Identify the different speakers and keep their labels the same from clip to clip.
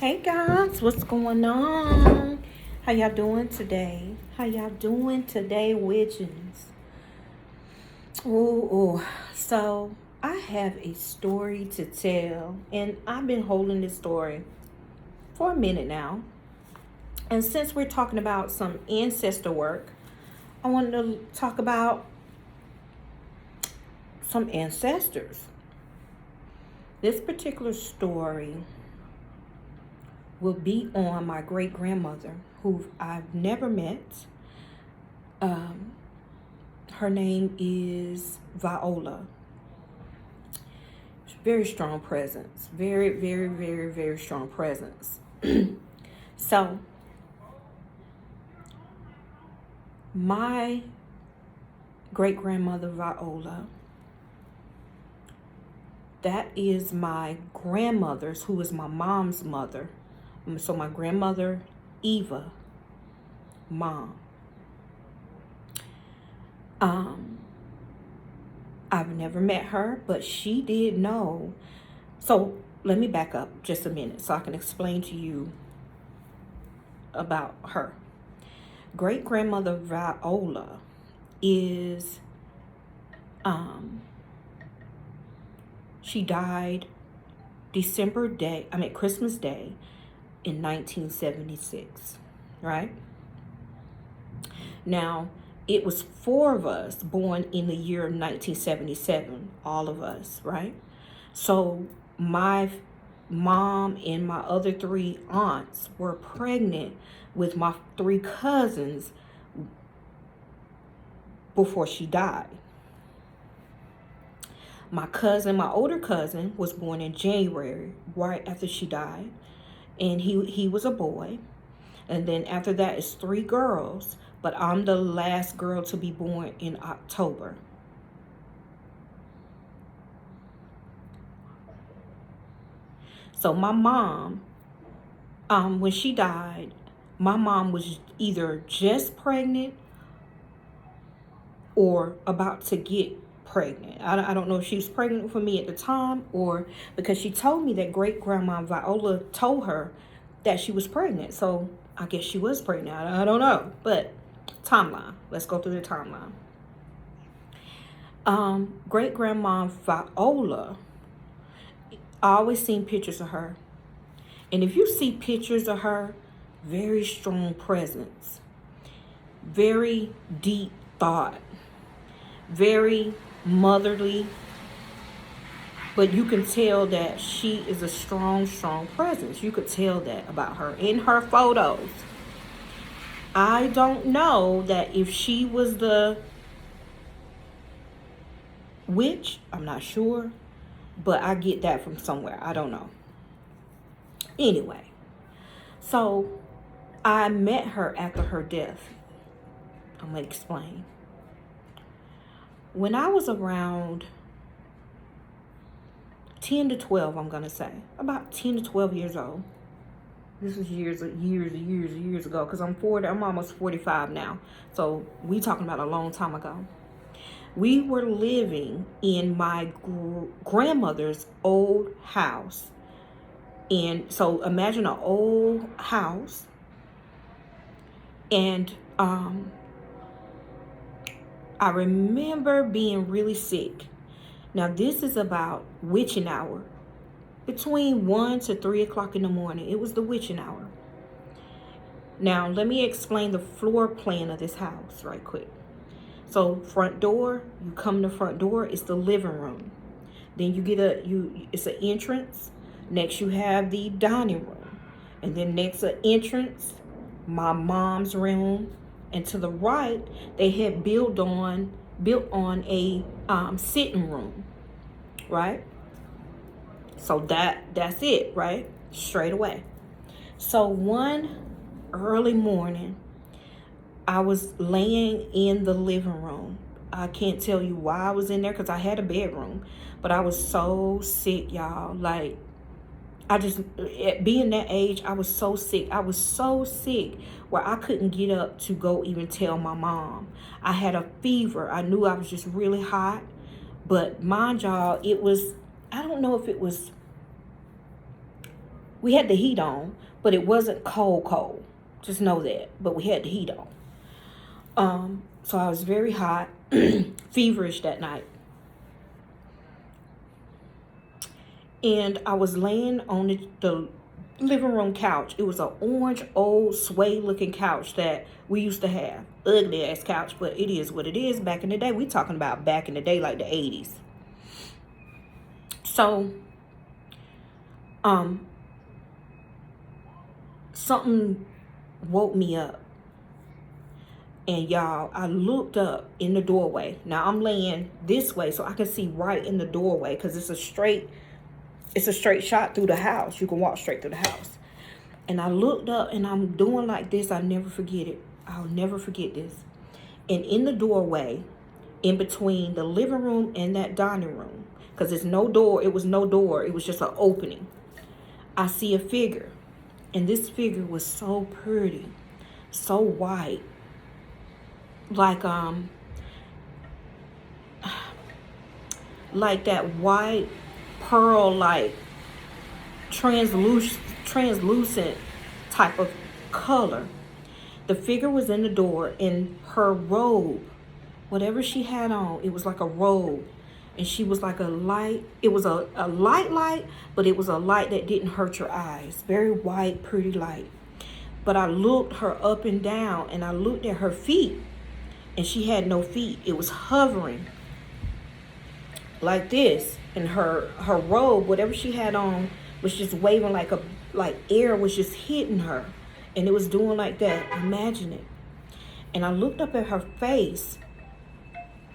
Speaker 1: Hey guys, what's going on? How y'all doing today? How y'all doing today, witches? So I have a story to tell, and I've been holding this story for a minute now. And since we're talking about some ancestor work, I wanted to talk about some ancestors. This particular story will be on my great grandmother, who I've never met. Um, Her name is Viola. Very strong presence. Very, very, very, very strong presence. So, my great grandmother Viola, that is my grandmother's, who is my mom's mother. So, my grandmother Eva, mom. I've never met her, but she did know. So let me back up just a minute so I can explain to you about her. Great grandmother Viola is, she died Christmas Day in 1976, right? Now, it was four of us born in the year 1977, all of us, right? So my mom and my other three aunts were pregnant with my three cousins before she died. My older cousin, was born in January, right after she died, and he was a boy. And then after that is three girls, but I'm the last girl to be born in October. So my mom, when she died, my mom was either just pregnant or about to get pregnant. I don't know if she was pregnant for me at the time, or because she told me that great grandma Viola told her that she was pregnant. So I guess she was pregnant. I don't know. But timeline. Let's go through the timeline. Great grandma Viola, I always seen pictures of her. And if you see pictures of her, very strong presence, very deep thought, very motherly, but you can tell that she is a strong, strong presence. You could tell that about her in her photos. I don't know that if she was the witch, I'm not sure, but I get that from somewhere. I don't know. Anyway, so I met her after her death. I'm going to explain. When I was around 10 to 12, I'm going to say, about 10 to 12 years old. This was years ago, because I'm almost 45 now. So we talking about a long time ago. We were living in my grandmother's old house. And so imagine an old house. And I remember being really sick. Now this is about witching hour. Between 1 to 3 o'clock in the morning. It was the witching hour. Now let me explain the floor plan of this house right quick. So front door, you come to the front door, it's the living room. Then you get it's an entrance. Next you have the dining room. And then next an entrance, my mom's room. And to the right, they had built on a sitting room, right? So that's it, right? Straight away. So one early morning, I was laying in the living room. I can't tell you why I was in there, because I had a bedroom, but I was so sick, y'all. Like, at being that age, I was so sick. I was so sick where I couldn't get up to go even tell my mom. I had a fever. I knew I was just really hot. But mind y'all, I don't know if it was We had the heat on, but it wasn't cold. Just know that. But we had the heat on. So I was very hot, feverish that night. And I was laying on the living room couch. It was an orange, old, suede looking couch that we used to have. Ugly ass couch, but it is what it is. Back in the day, we talking about back in the day, like the 80s. So, something woke me up. And y'all, I looked up in the doorway. Now I'm laying this way so I can see right in the doorway, because it's a straight shot through the house. You can walk straight through the house. And I looked up and I'm doing like this. I'll never forget it. I'll never forget this. And in the doorway, in between the living room and that dining room, because it's no door, it was no door, it was just an opening, I see a figure. And this figure was so pretty, so white, like that white pearl, like translucent type of color. The figure was in the door, and her robe, whatever she had on, it was like a robe. And she was like a light. It was a light, but it was a light that didn't hurt your eyes. Very white, pretty light. But I looked her up and down, and I looked at her feet, and she had no feet. It was hovering like this. And her robe, whatever she had on, was just waving like air was just hitting her. And it was doing like that. Imagine it. And I looked up at her face,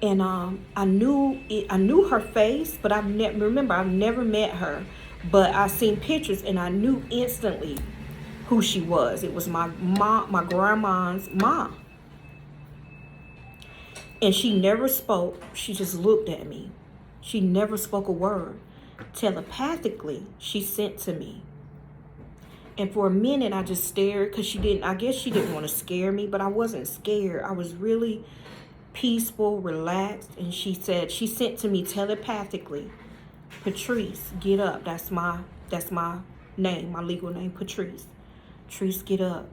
Speaker 1: and I knew her face, but I've never met her, but I seen pictures, and I knew instantly who she was. It was my grandma's mom. And she never spoke. She just looked at me. She never spoke a word. Telepathically, she sent to me. And for a minute, I just stared, because I guess she didn't want to scare me, but I wasn't scared. I was really peaceful, relaxed. And she sent to me telepathically, Patrice, get up. That's my name, my legal name, Patrice. Patrice, get up.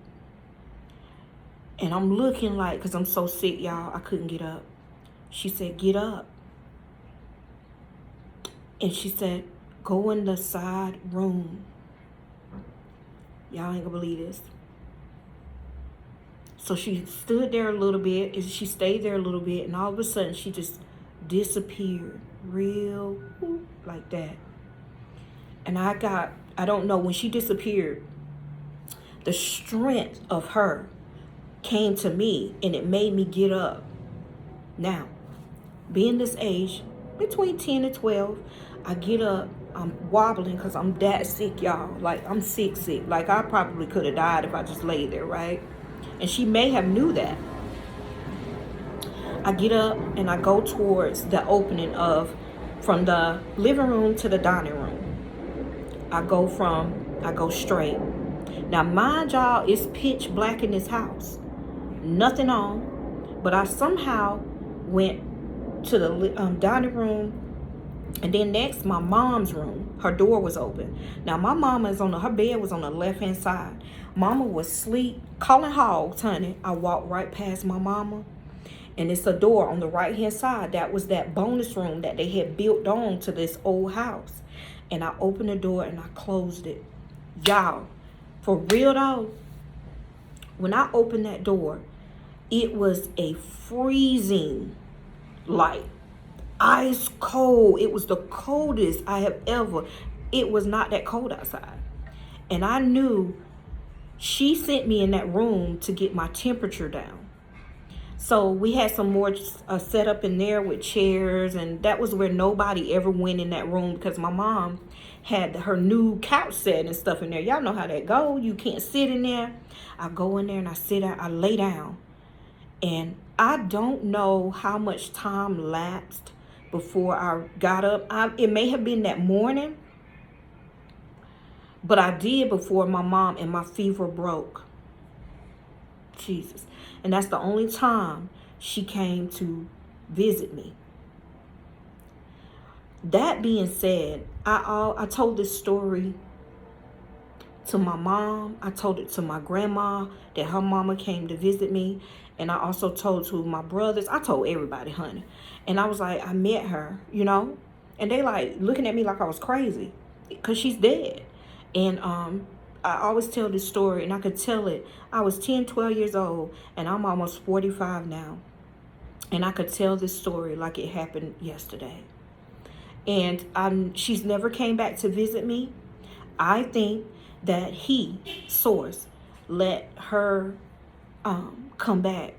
Speaker 1: And I'm looking like, because I'm so sick, y'all, I couldn't get up. She said, get up. And she said, go in the side room. Y'all ain't gonna believe this. So she stood there a little bit, and she stayed there a little bit, and all of a sudden she just disappeared real like that. And I don't know, when she disappeared, the strength of her came to me, and it made me get up. Now, being this age, between 10 and 12, I get up. I'm wobbling because I'm that sick, y'all. Like, I'm sick. Like, I probably could have died if I just laid there, right? And she may have knew that. I get up and I go towards the opening from the living room to the dining room. I go straight. Now, mind y'all, it's pitch black in this house. Nothing on. But I somehow went to the dining room. And then next, my mom's room, her door was open. Now, my mama her bed was on the left-hand side. Mama was asleep, calling hogs, honey. I walked right past my mama, and it's a door on the right-hand side. That was that bonus room that they had built on to this old house. And I opened the door and I closed it. Y'all, for real though, when I opened that door, it was a freezing light. Ice cold. It was the coldest I have ever. It was not that cold outside. And I knew she sent me in that room to get my temperature down. So we had some more set up in there with chairs, and that was where nobody ever went in that room, because my mom had her new couch set and stuff in there. Y'all know how that go. You can't sit in there. I go in there and I sit down. I lay down. And I don't know how much time lapsed before I got up. It may have been that morning, but I did before my mom and my fever broke. Jesus. And that's the only time she came to visit me. That being said, I told this story to my mom. I told it to my grandma that her mama came to visit me. And I also told to my brothers. I told everybody, honey. And I was like, I met her, you know. And they like looking at me like I was crazy because she's dead. And I always tell this story, and I could tell it. I was 10, 12 years old, and I'm almost 45 now. And I could tell this story like it happened yesterday. And she's never came back to visit me. I think that he, Source, let her come back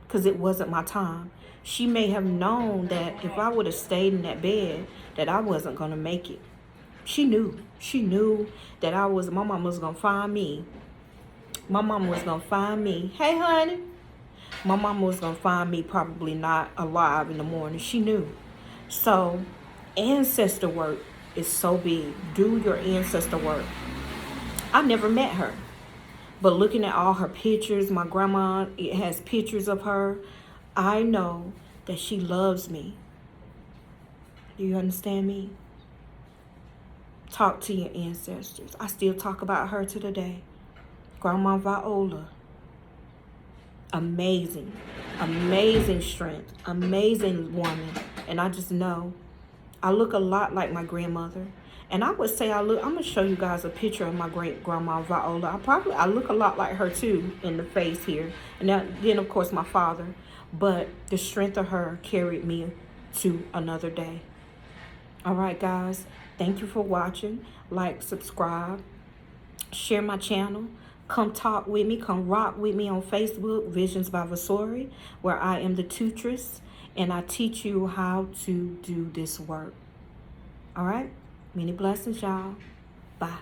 Speaker 1: because it wasn't my time. She may have known that if I would have stayed in that bed, that I wasn't going to make it. She knew. She knew that my mama was going to find me. My mama was going to find me. Hey, honey. My mama was going to find me probably not alive in the morning. She knew. So, ancestor work is so big. Do your ancestor work. I never met her. But looking at all her pictures, my grandma, it has pictures of her. I know that she loves me. Do you understand me? Talk to your ancestors. I still talk about her to today. Grandma Viola. Amazing. Amazing strength. Amazing woman. And I just know I look a lot like my grandmother. And I would say I'm going to show you guys a picture of my great grandma Viola. I look a lot like her too in the face here. And then of course my father. But the strength of her carried me to another day. All right, guys. Thank you for watching. Like, subscribe, share my channel. Come talk with me. Come rock with me on Facebook, Visions by Vasori, where I am the tutress. And I teach you how to do this work. All right? Many blessings, y'all. Bye.